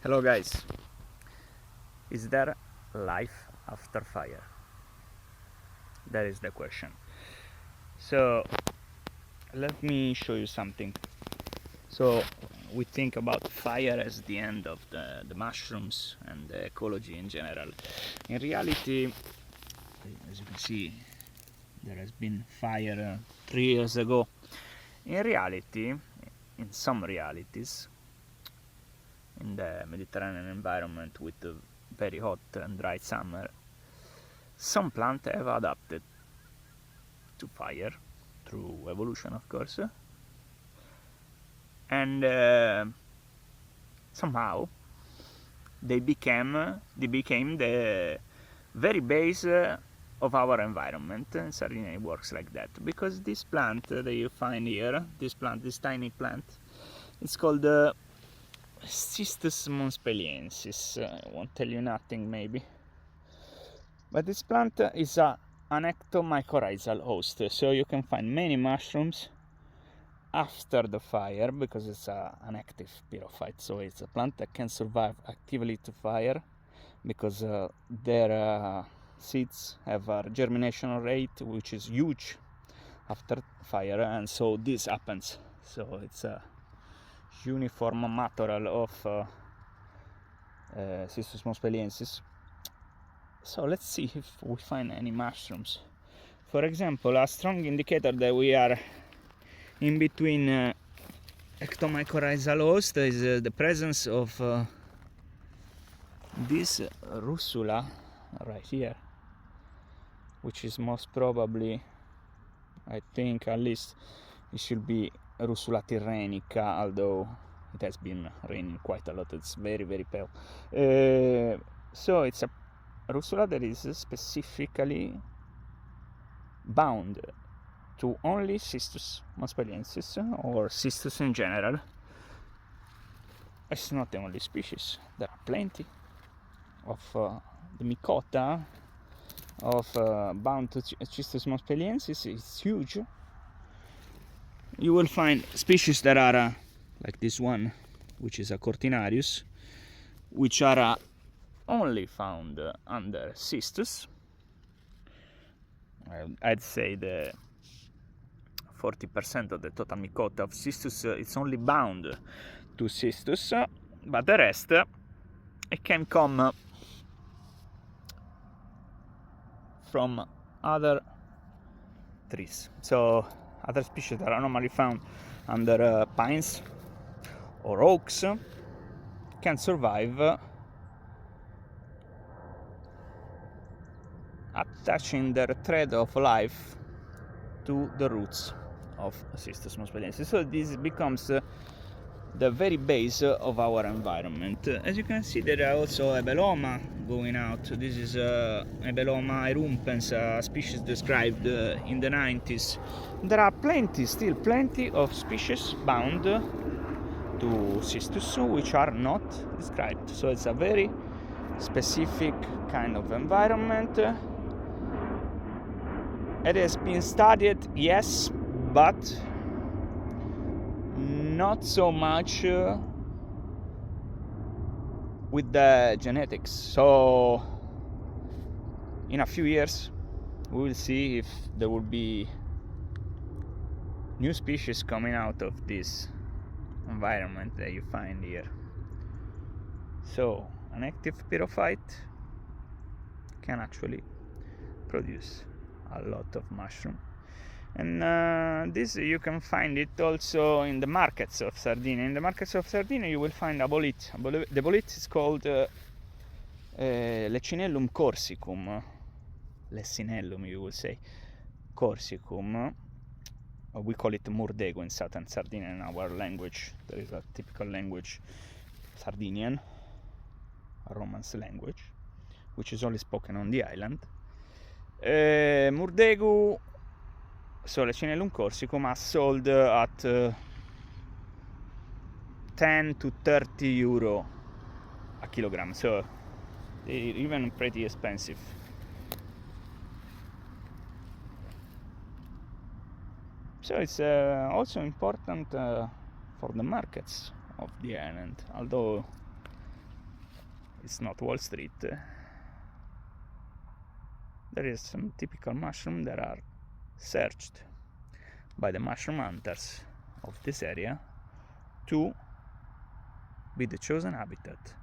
Hello guys, is there life after fire? That is the question. So let me show you something. So we think about fire as the end of the mushrooms and the ecology in general. In reality, as you can see, there has been fire 3 years ago. In reality, in some realities, in the Mediterranean environment with a very hot and dry summer, some plants have adapted to fire through evolution, of course, and somehow they became the very base of our environment. And Sardinia it works like that, because this plant that you find here, this tiny plant, it's called Cistus monspeliensis. I won't tell you nothing maybe, but this plant is an Ectomycorrhizal host, so you can find many mushrooms after the fire, because it's an active pyrophyte. So it's a plant that can survive actively to fire, because their seeds have a germination rate which is huge after fire, and so this happens. So it's a uniform mattoral of Cistus monspeliensis. So let's see if we find any mushrooms. For example, a strong indicator that we are in between Ectomycorrhizal host is the presence of this Russula right here, which is most probably, I think at least it should be Russula tyrrhenica, although it has been raining quite a lot. It's very pale. So it's a Russula that is specifically bound to only Cistus monspeliensis, or Cistus in general. It's not the only species. There are plenty of the mycota of bound to Cistus monspeliensis. It's huge. You will find species that are like this one, which is a Cortinarius, which are only found under Cistus. I'd say the 40% of the total mycota of Cistus it's only bound to Cistus, but the rest it can come from other trees. So other species that are normally found under pines or oaks can survive attaching their thread of life to the roots of Cistus monspeliensis. So this becomes the very base of our environment. As you can see, there are also Hebeloma going out. This is Hebeloma erumpens, a species described in the 90s. There are still plenty of species bound to Cistus which are not described. So it's a very specific kind of environment. It has been studied, yes, but not so much with the genetics. So in a few years we will see if there will be new species coming out of this environment that you find here. So an active pyrophyte can actually produce a lot of mushroom, and this you can find it also in the markets of Sardinia. In the markets of Sardinia you will find a bolete. The bolete is called Leccinellum corsicum, Leccinellum you will say, corsicum. We call it murdego in southern Sardinia in our language. There is a typical language, Sardinian, a Romance language, which is only spoken on the island. Murdego, so Leccinellum corsicum, are sold at 10 to 30 euro a kilogram, so they're even pretty expensive. So it's also important for the markets of the island, although it's not Wall Street. There is some typical mushroom that are searched by the mushroom hunters of this area to be the chosen habitat